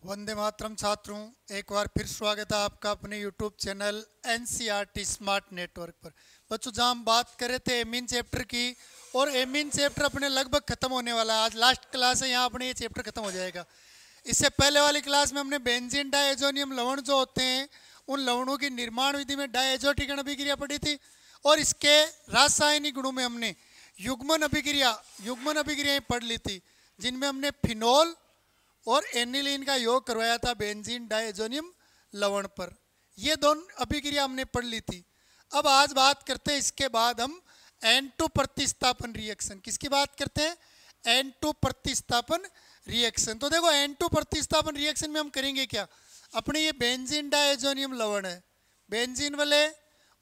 वंदे मातरम छात्रों, एक बार फिर स्वागत है आपका अपने YouTube channel NCERT smart network पर। बच्चों, जहाँ हम बात कर रहे थे एमीन चैप्टर की, और एमीन चैप्टर अपने लगभग खत्म होने वाला है। आज लास्ट क्लास है, यहाँ अपने ये चैप्टर खत्म हो जाएगा। इससे पहले वाली क्लास में हमने बेंजीन डायएजोनियम लवण जो होते हैं उन लवणों की निर्माण विधि में डायएजोटिकरण अभिक्रिया पढ़ी थी, और इसके रासायनिक गुणों में हमने युग्मन अभिक्रियाएं पढ़ ली थी, जिनमें हमने फिनोल और एनिलीन का योग करवाया था बेंजीन डायएजोनियम लवण पर। ये दोनों अभिक्रिया हमने पढ़ ली थी। अब आज बात करते हैं, इसके बाद हम N2 प्रतिस्थापन रिएक्शन। किसकी बात करते हैं? N2 प्रतिस्थापन रिएक्शन। तो देखो, N2 प्रतिस्थापन रिएक्शन में हम करेंगे क्या? अपने ये बेंजीन डायएजोनियम लवण है, बेंजीन वाले,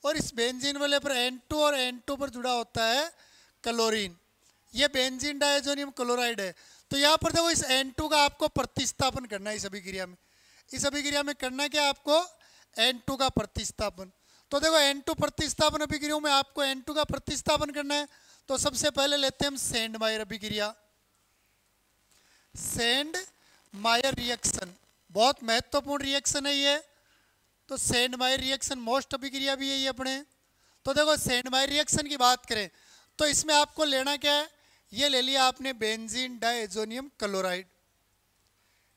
और इस बेंजीन वाले पर N2 और N2 पर जुड़ा होता है क्लोरीन। ये बेंजीन डायएजोनियम क्लोराइड है। तो यहाँ पर देखो, इस N2 का आपको प्रतिस्थापन करना है इस अभिक्रिया में। इस अभिक्रिया में करना क्या आपको? N2 का प्रतिस्थापन। तो देखो, N2 प्रतिस्थापन अभिक्रियाओं में आपको N2 का प्रतिस्थापन करना है। तो सबसे पहले लेते हैं हम सेंड मायर अभिक्रिया। सेंड मायर रिएक्शन बहुत महत्वपूर्ण रिएक्शन है ये। तो सेंड मायर रिएक्शन मोस्ट अभिक्रिया भी है ये अपने। तो देखो, सेंड मायर रिएक्शन की बात करें तो इसमें आपको लेना क्या है? ये ले लिया आपने बेंजीन डायएजोनियम क्लोराइड।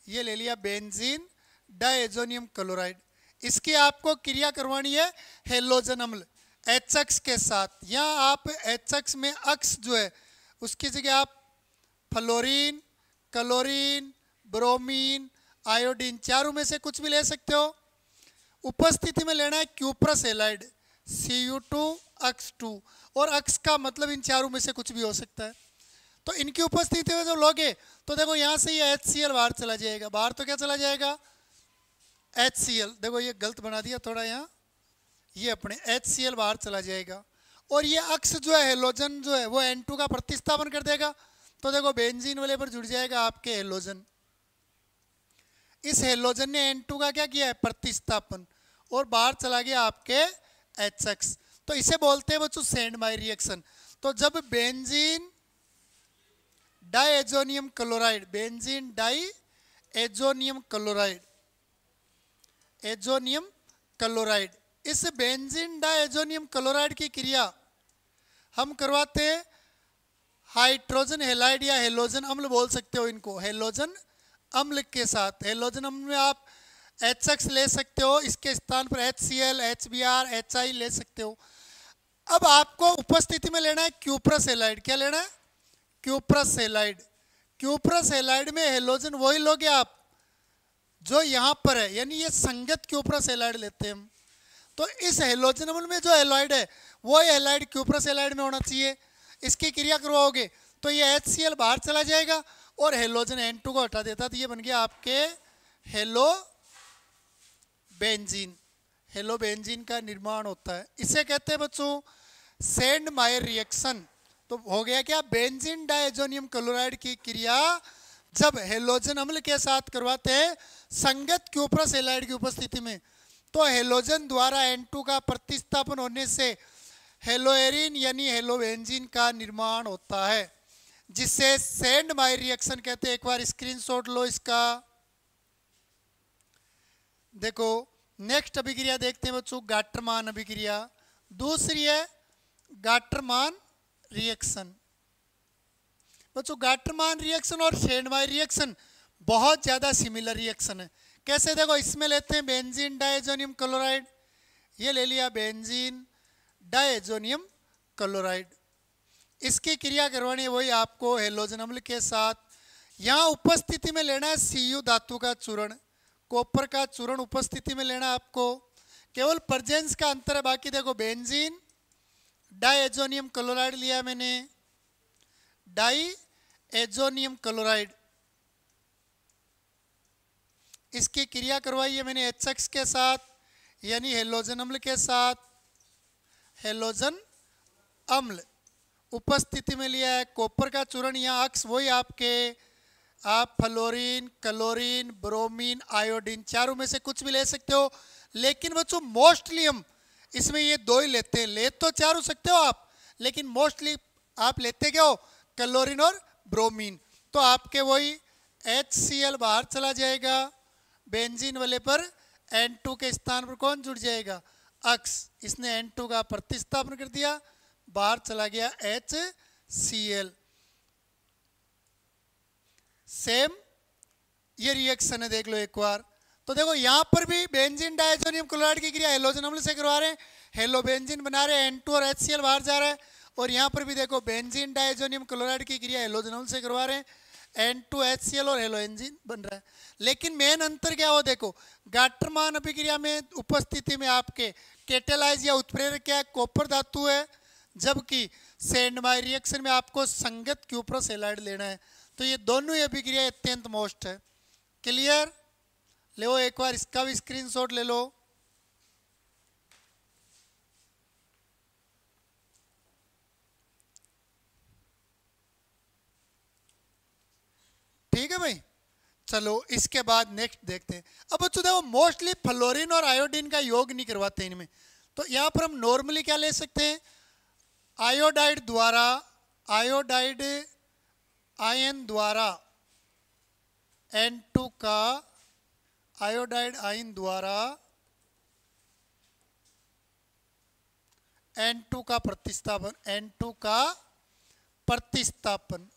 ये ले लिया बेंजीन डायएजोनियम क्लोराइड। इसकी आपको क्रिया करवानी है हेलोजन अम्ल HX के साथ। यहाँ आप HX में अक्स जो है उसकी जगह आप फ्लोरीन, क्लोरीन, ब्रोमीन, आयोडीन चारों में से कुछ भी ले सकते हो। उपस्थिति में लेना है क्यूप्रस हैलाइड Cu2X2, और अक्स का मतलब इन चारों में से कुछ भी हो सकता है। तो इनकी उपस्थिति में जो लोगे तो देखो, यहाँ से ये HCl बाहर चला जाएगा। बाहर तो क्या चला जाएगा? HCl। देखो, ये गलत बना दिया थोड़ा, यहाँ ये अपने HCl बाहर चला जाएगा, और ये अक्स जो है हेलोजन जो है वो N2 का प्रतिस्थापन कर देगा। तो देखो, बेंजीन वाले पर जुड़ जाएगा आपके हेलोजन। इस हेलोजन ने N2 का क्या किया है? प्रतिस्थापन, और बाहर चला गया आपके HX। तो इसे बोलते हैं बच्चों सेंड मायर रिएक्शन। तो जब benzene diazonium chloride, benzene diazonium chloride, azonium chloride, इस बेंजीन डायएजोनियम क्लोराइड की क्रिया हम करवाते हैं हाइड्रोजन हैलाइड या हेलोजन अम्ल बोल सकते हो इनको, हेलोजन अम्ल के साथ। हेलोजन अम्ल में आप HX ले सकते हो, इसके स्थान पर HCl, HBr, HI ले सकते हो। अब आपको उपस्थिति में लेना है क्यूप्रस हैलाइड। क्या लेना है? Cuprous halide. क्यूप्रस हैलाइड में हेलोजन वही लोगे आप जो यहाँ पर है, यानी ये संगत क्यूप्रस हैलाइड लेते हैं हम। तो इस हेलोजन अम्ल में जो हैलाइड है वो हैलाइड क्यूप्रस हैलाइड में होना चाहिए। इसकी क्रिया करवाओगे तो ये HCl बाहर चला जाएगा और हेलोजन N2 को हटा देता, तो ये बन गया आपके हेलो बेंजीन। हेलो बेंजीन का निर्माण होता है। इसे कहते हैं बच्चों सेंड मायर रिएक्शन। तो हो गया क्या? बेंजीन डायएजोनियम क्लोराइड की क्रिया जब हेलोजन अम्ल के साथ करवाते हैं संगत क्यूप्रस हैलाइड की उपस्थिति में, तो हेलोजन द्वारा N2 का प्रतिस्थापन होने से हेलोएरिन यानी हेलोबेंजीन का निर्माण होता है, जिसे सेंड मायर रिएक्शन कहते हैं। एक बार स्क्रीनशॉट लो इसका। देखो, नेक्स्ट अभिक्रिया देखते हैं बच्चों, गाटरमान अभिक्रिया। दूसरी है गाटरमान रिएक्शन। बच्चों, गाटरमान रिएक्शन और सेंड मायर रिएक्शन बहुत ज़्यादा सिमिलर रिएक्शन है। कैसे? देखो, इसमें लेते हैं बेंजीन डायएजोनियम क्लोराइड। ये ले लिया बेंजीन डायएजोनियम क्लोराइड। इसकी क्रिया करवानी है वही आपको हेलोजन अम्ल के साथ। यहाँ उपस्थिति में लेना है Cu धातु का चूर्ण, कॉपर का चूर्ण उपस्थिति में लेना आपको। केवल प्रेजेंस का अंतर है, बाकी देखो बेंजीन डायएजोनियम क्लोराइड लिया मैंने, डायएजोनियम क्लोराइड। इसकी क्रिया करवाई है मैंने HX के साथ, यानी हेलोजन अम्ल के साथ। हेलोजन अम्ल उपस्थिति में लिया है कॉपर का चूर्ण। यहाँ अक्स वही आपके, आप फ्लोरीन, क्लोरीन, ब्रोमीन, आयोडीन चारों में से कुछ भी ले सकते हो, लेकिन बच्चों मोस्टली हम इसमें ये दो ही लेते हैं। ले तो चार हो सकते हो आप, लेकिन मोस्टली आप लेते क्या हो? क्लोरीन और ब्रोमीन। तो आपके वही HCl बाहर चला जाएगा बेंजीन वाले पर N2 के स्थान पर कौन जुड़ जाएगा, अक्स। इसने N2 का प्रतिस्थापन कर दिया, बाहर चला गया HCl। सेम ये रिएक्शन है, देख लो एक बार। तो देखो यहां पर भी बेंजीन डायजोनियम क्लोराइड की क्रिया हेलोजन अम्ल से करवा रहे हैं, हेलो बेंजीन बना रहे हैं, N2 और HCl बाहर जा रहा है। और यहां पर भी देखो बेंजीन डायजोनियम क्लोराइड की क्रिया हेलोजन अम्ल से करवा रहे हैं, N2HCl और हेलोएंजीन बन रहा है। लेकिन मेन अंतर क्या हो, देखो गाटरमान अभिक्रिया में उपस्थिति में आपके कैटालाइज या उत्प्रेरक क्या है, कॉपर धातु है, जबकि सेंडमायर रिएक्शन में आपको संगत क्यूप्रस हैलाइड लेना है। तो ये दोनों ही अभिक्रिया अत्यंत मोस्ट है। क्लियर, ले एक बार इसका भी स्क्रीनशॉट ले लो। ठीक है भाई, चलो इसके बाद नेक्स्ट देखते हैं। अब बच्चों देखो मोस्टली फ्लोरीन और आयोडीन का योग नहीं करवाते इनमें, तो यहां पर हम नॉर्मली क्या ले सकते हैं, आयोडाइड द्वारा, आयोडाइड आयन द्वारा N2 का, आयोडाइड आयन द्वारा N2 का प्रतिस्थापन, N2 का प्रतिस्थापन,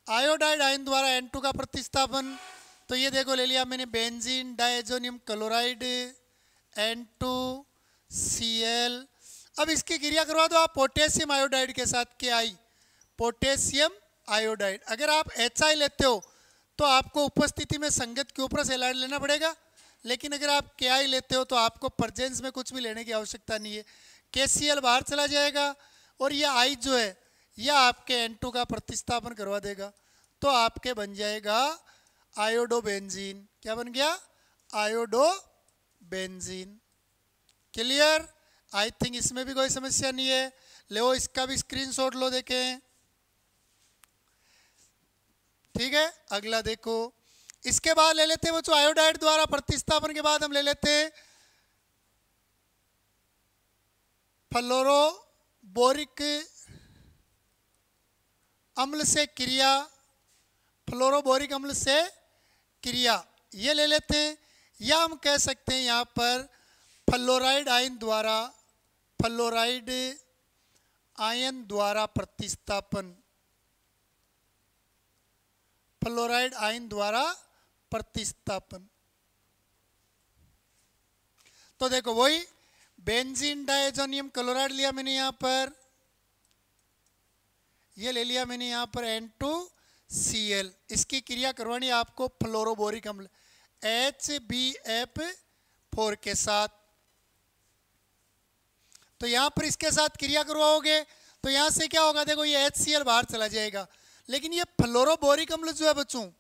आयोडाइड आयन द्वारा N2 का प्रतिस्थापन। तो ये देखो ले लिया मैंने बेंजीन डायजोनियम क्लोराइड N2Cl। अब इसकी क्रिया करवा दो आप पोटेशियम आयोडाइड के साथ, Ki, पोटेशियम आयोडाइड। अगर आप HI लेते हो तो आपको उपस्थिति में संगत क्यूप्रस हैलाइड लेना पड़ेगा, लेकिन अगर आप Ki लेते हो तो आपको प्रेजेंस में कुछ भी लेने की आवश्यकता नहीं है, KCl बाहर चला जाएगा और ये I जो है यह आपके N2 का प्रतिस्थापन करवा देगा, तो आपके बन जाएगा आयोडोबेंजीन। क्या बन गया, आयोडोबेंजीन। क्लियर, आई थिंक इसमें भी कोई समस्या नहीं है। ले इसका भी स्क्रीनशॉट लो, देखें। ठीक है, अगला देखो, इसके बाद ले लेते हैं वो जो आयोडाइड द्वारा प्रतिस्थापन के बाद हम ले लेते हैं फ्लोरोबोरिक अम्ल से क्रिया, फ्लोरोबोरिक अम्ल से क्रिया ये ले लेते हैं, या हम कह सकते हैं यहाँ पर फ्लोराइड आयन द्वारा, फ्लोराइड आयन द्वारा प्रतिस्थापन, फ्लोराइड आयन द्वारा प्रतिस्थापन। तो देखो वही बेंजीन डायजोनियम क्लोराइड लिया मैंने यहाँ पर, ये ले लिया मैंने यहाँ पर N2Cl। इसकी क्रिया करवानी आपको फ्लोरोबोरिक अम्ल HbF4 के साथ। तो यहाँ पर इसके साथ क्रिया करवाओगे तो यहाँ से क्या होगा, देखो ये HCl बाहर चला जाएगा, लेकिन ये फ्लोरोबोरिक अम्ल जो है बच्चों,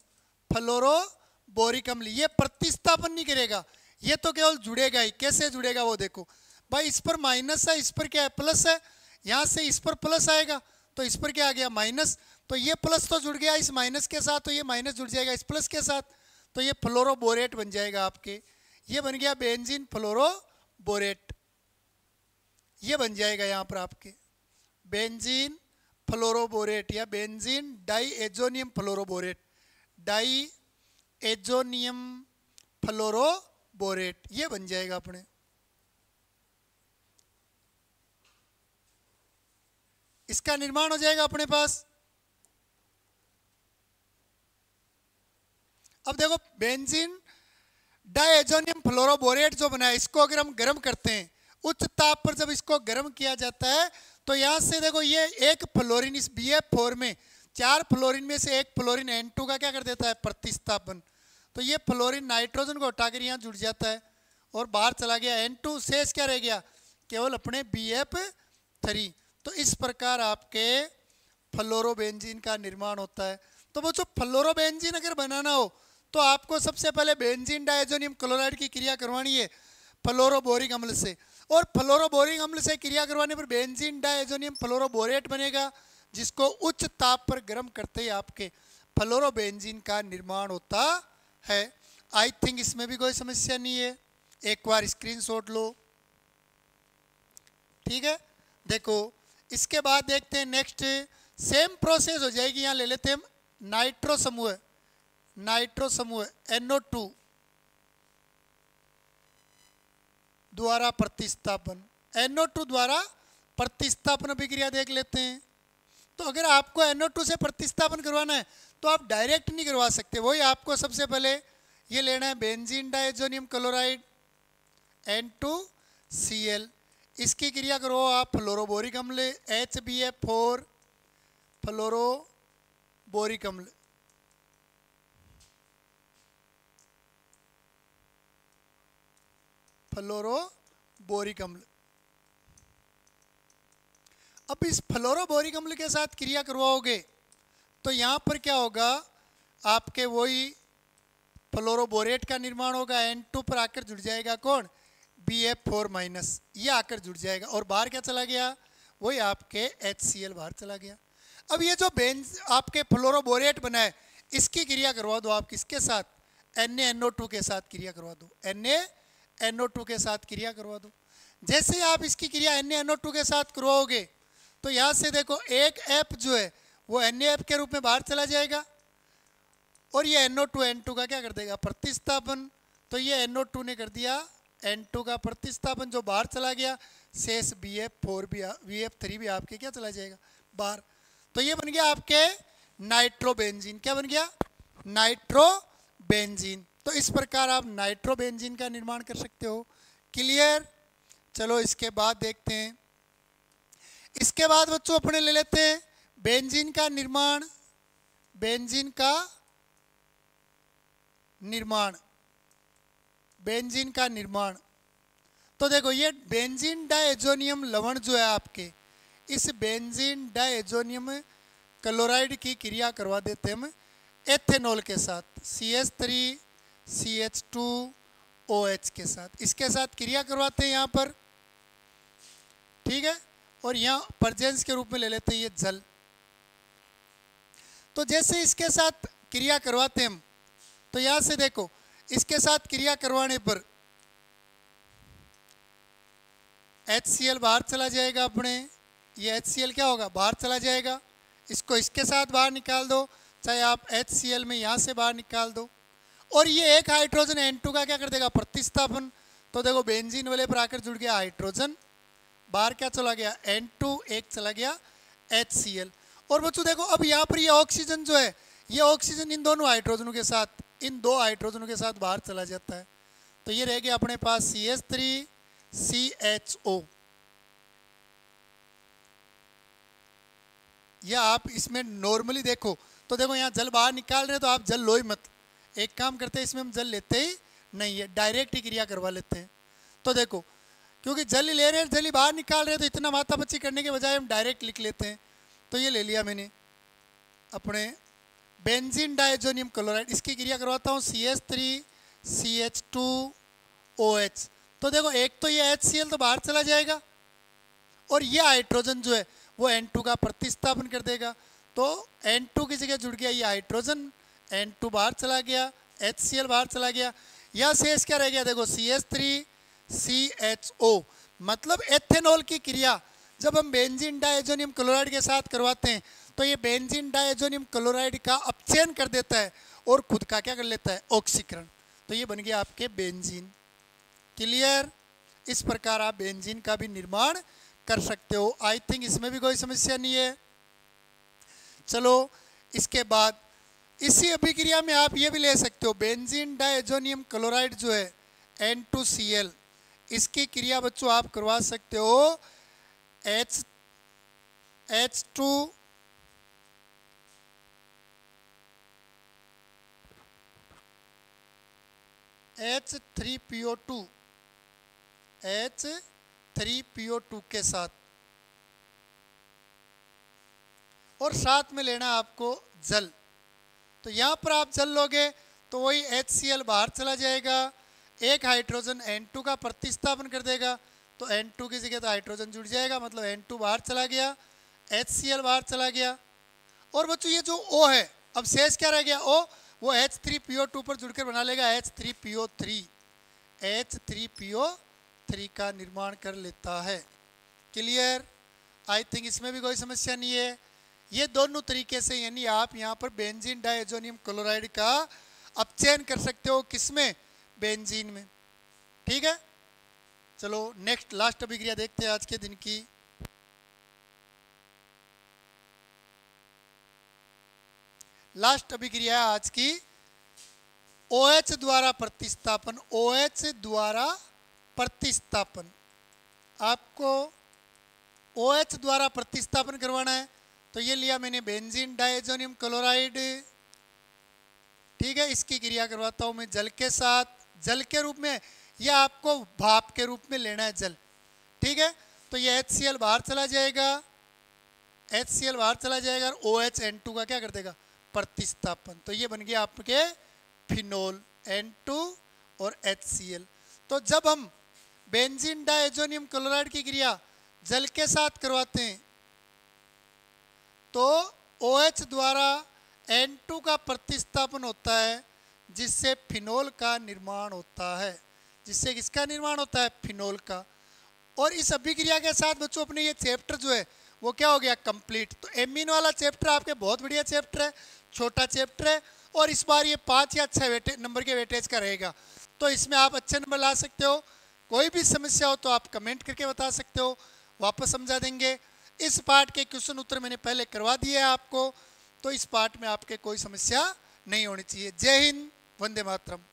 फ्लोरोबोरिक अम्ल ये प्रतिस्थापन नहीं करेगा, ये तो केवल जुड़ेगा ही। कैसे जुड़ेगा वो देखो भाई, इस पर माइनस है, इस पर क्या है प्लस है, यहाँ से इस पर प्लस आएगा तो इस पर क्या आ गया माइनस, तो ये प्लस तो जुड़ गया इस माइनस के साथ, तो ये माइनस जुड़ जाएगा इस प्लस के साथ, तो ये फ्लोरोबोरेट बन जाएगा आपके। ये बन गया बेंजीन फ्लोरोबोरेट, ये बन जाएगा यहाँ पर आपके बेंजीन फ्लोरोबोरेट या benzene diazonium fluoroborate, diazonium fluoroborate, ये बन जाएगा अपने। इसका निर्माण हो जाएगा अपने पास। अब देखो बेंजीन डायजोनियम फ्लोरोबोरेट जो बना है, इसको अगर हम गर्म करते हैं, उच्च ताप पर जब इसको गर्म किया जाता है तो यहां से देखो ये एक फ्लोरीन, इस BF4 में 4 फ्लोरीन में से एक फ्लोरीन N2 का क्या कर देता है प्रतिस्थापन, तो ये फ्लोरीन नाइट्रोजन को हटाकर यहाँ जुड़ जाता है और बाहर चला गया N2, शेष क्या रह गया केवल अपने BF3। तो इस प्रकार आपके फ्लोरोबेंजीन का निर्माण होता है। तो वो जो फ्लोरोबेंजीन अगर बनाना हो तो आपको सबसे पहले बेंजीन डायजोनियम क्लोराइड की क्रिया करवानी है फ्लोरोबोरिक अम्ल से, और फ्लोरोबोरिक अम्ल से क्रिया करवाने पर बेंजीन डायजोनियम फ्लोरोबोरेट बनेगा, जिसको उच्च ताप पर गर्म करते ही आपके फ्लोरोबेंजीन का निर्माण होता है। आई थिंक इसमें भी कोई समस्या नहीं है, एक बार स्क्रीनशॉट लो। ठीक है, देखो इसके बाद देखते हैं नेक्स्ट, सेम प्रोसेस हो जाएगी। यहाँ ले लेते हैं नाइट्रो समूह, नाइट्रो समूह NO2, द्वारा प्रतिस्थापन, NO2 द्वारा प्रतिस्थापन अभिक्रिया देख लेते हैं। तो अगर आपको NO2 से प्रतिस्थापन करवाना है तो आप डायरेक्ट नहीं करवा सकते, वही आपको सबसे पहले ये लेना है बेंजीन डाइएजोनियम क्लोराइड N2Cl, इसकी क्रिया करो आप फ्लोरोबोरिक अम्ल HBF4 फ्लोरोबोरिक अम्ल, फ्लोरोबोरिक अम्ल। अब इस फ्लोरोबोरिक अम्ल के साथ क्रिया करवाओगे तो यहाँ पर क्या होगा, आपके वही फ्लोरोबोरेट का निर्माण होगा, N2 पर आकर जुड़ जाएगा कौन, BF4 माइनस, ये आकर जुड़ जाएगा और बाहर क्या चला गया, वही आपके HCl बाहर चला गया। अब ये जो आपके फ्लोरोबोरेट बना है इसकी क्रिया करवा दो आप किसके साथ, NaNO2 के साथ क्रिया करवा दो, NaNO2 के साथ क्रिया करवा दो। जैसे ही आप इसकी क्रिया NaNO2 के साथ करवाओगे तो यहाँ से देखो एक F जो है वो NaF के रूप में बाहर चला जाएगा और ये NO2 N2 का क्या कर देगा, प्रतिस्थापन। तो ये NO2 ने कर दिया N2 का प्रतिस्थापन, जो बाहर चला गया, शेष BF4 भी BF3 भी आपके क्या चला जाएगा बाहर। तो ये बन गया आपके नाइट्रोबेंजीन, क्या बन गया, नाइट्रोबेंजीन। तो इस प्रकार आप नाइट्रोबेंजीन का निर्माण कर सकते हो। क्लियर। चलो इसके बाद देखते हैं, इसके बाद बच्चों अपने ले लेते हैं बेंजीन का निर्माण, बेंजीन का निर्माण, बेंजीन का निर्माण। तो देखो ये बेंजीन डाइएजोनियम लवण जो है आपके, इस बेंजीन डाइएजोनियम क्लोराइड की क्रिया करवा देते हैं हम एथेनॉल के साथ, CH3CH2OH के साथ, इसके साथ क्रिया करवाते हैं यहाँ पर, ठीक है। और यहाँ परजेंस के रूप में ले लेते हैं ये जल। तो जैसे इसके साथ क्रिया करवाते हैं हम, तो यहाँ से देखो इसके साथ क्रिया करवाने पर HCl बाहर चला जाएगा अपने, ये HCl क्या होगा, बाहर चला जाएगा। इसको इसके साथ बाहर निकाल दो, चाहे आप HCl में यहाँ से बाहर निकाल दो, और ये एक हाइड्रोजन N2 का क्या कर देगा, प्रतिस्थापन। तो देखो बेंजीन वाले पर आकर जुड़ गया हाइड्रोजन, बाहर क्या चला गया, N2, एक चला गया HCl। और बच्चों देखो अब यहाँ पर ये ऑक्सीजन जो है, ये ऑक्सीजन इन दोनों हाइड्रोजनों के साथ, इन दो हाइड्रोजनों के साथ बाहर चला जाता है। तो ये रह गया अपने पास CH3CHO। या आप इसमें नॉर्मली देखो तो देखो यहाँ जल बाहर निकाल रहे हैं, तो आप जल लो ही मत, एक काम करते हैं इसमें हम जल लेते ही नहीं है, डायरेक्ट ही क्रिया करवा लेते हैं। तो देखो क्योंकि जल ही ले रहे हैं, जल ही बाहर निकाल रहे हैं, तो इतना माथापच्ची करने के बजाय हम डायरेक्ट लिख लेते हैं। तो ये ले लिया मैंने अपने बेंजीन डाइएजोनियम क्लोराइड, इसकी क्रिया करवाता हूँ CH3CH2OH। तो देखो एक तो ये HCl तो बाहर चला जाएगा और ये हाइड्रोजन जो है वो N2 का प्रतिस्थापन कर देगा। तो N2 की जगह जुड़ गया ये हाइड्रोजन, N2 बाहर चला गया, HCl बाहर चला गया, यहाँ शेष क्या रह गया, देखो CH3CHO। मतलब एथेनॉल की क्रिया जब हम बेंजीन डाइएजोनियम क्लोराइड के साथ करवाते हैं तो ये बेंजीन डाइएजोनियम क्लोराइड का अपचयन कर देता है और खुद का क्या कर लेता है, ऑक्सीकरण। तो ये बन गया आपके बेंजीन। क्लियर। इस प्रकार आप बेंजीन का भी निर्माण कर सकते हो। आई थिंक इसमें भी कोई समस्या नहीं है। चलो इसके बाद इसी अभिक्रिया में आप ये भी ले सकते हो, बेंजीन डाइएजोनियम क्लोराइड जो है N2Cl, इसकी क्रिया बच्चों आप करवा सकते हो H3PO2 के साथ, और साथ में लेना आपको जल। तो यहाँ पर आप जल लोगे तो वही HCl बाहर चला जाएगा, एक हाइड्रोजन N2 का प्रतिस्थापन कर देगा, तो N2 की जगह तो हाइड्रोजन जुड़ जाएगा, मतलब N2 बाहर चला गया, HCl बाहर चला गया। और बच्चों ये जो O है, अब शेष क्या रह गया, O, वो H3PO2 पर जुड़कर बना लेगा H3PO3 का निर्माण कर लेता है। क्लियर। आई थिंक इसमें भी कोई समस्या नहीं है। ये दोनों तरीके से यानी आप यहाँ पर बेंजीन डाइएजोनियम क्लोराइड का अपचयन कर सकते हो, किसमें, बेंजीन में। ठीक है। चलो नेक्स्ट लास्ट अभिक्रिया देखते हैं आज के दिन की। लास्ट अभिक्रिया आज की OH द्वारा प्रतिस्थापन। OH द्वारा प्रतिस्थापन, आपको OH द्वारा प्रतिस्थापन करवाना है। तो ये लिया मैंने बेंजीन डायजोनियम क्लोराइड, ठीक है। इसकी क्रिया करवाता हूं मैं जल के साथ, जल के रूप में, या आपको भाप के रूप में लेना है जल, ठीक है। तो ये HCl बाहर चला जाएगा, HCl बाहर चला जाएगा और OH N2 का क्या कर देगा, प्रतिस्थापन। तो ये बन गया आपके फिनोल N2 और HCl। तो जब हम बेंजीन डायजोनियम क्लोराइड की क्रिया जल के साथ करवाते हैं तो OH द्वारा N2 का प्रतिस्थापन होता है, जिससे फिनोल का निर्माण होता है। जिससे किसका निर्माण होता है, फिनोल का। और इस अभिक्रिया के साथ बच्चों अपने ये चैप्टर जो है वो क्या हो गया, कंप्लीट। तो एमीन वाला चैप्टर आपके बहुत बढ़िया चैप्टर है, छोटा चैप्टर है, और इस बार ये 5 या 6 नंबर के वेटेज का रहेगा। तो इसमें आप अच्छे नंबर ला सकते हो। कोई भी समस्या हो तो आप कमेंट करके बता सकते हो, वापस समझा देंगे। इस पार्ट के क्वेश्चन उत्तर मैंने पहले करवा दिए हैं आपको, तो इस पार्ट में आपके कोई समस्या नहीं होनी चाहिए। जय हिंद, वंदे मातरम।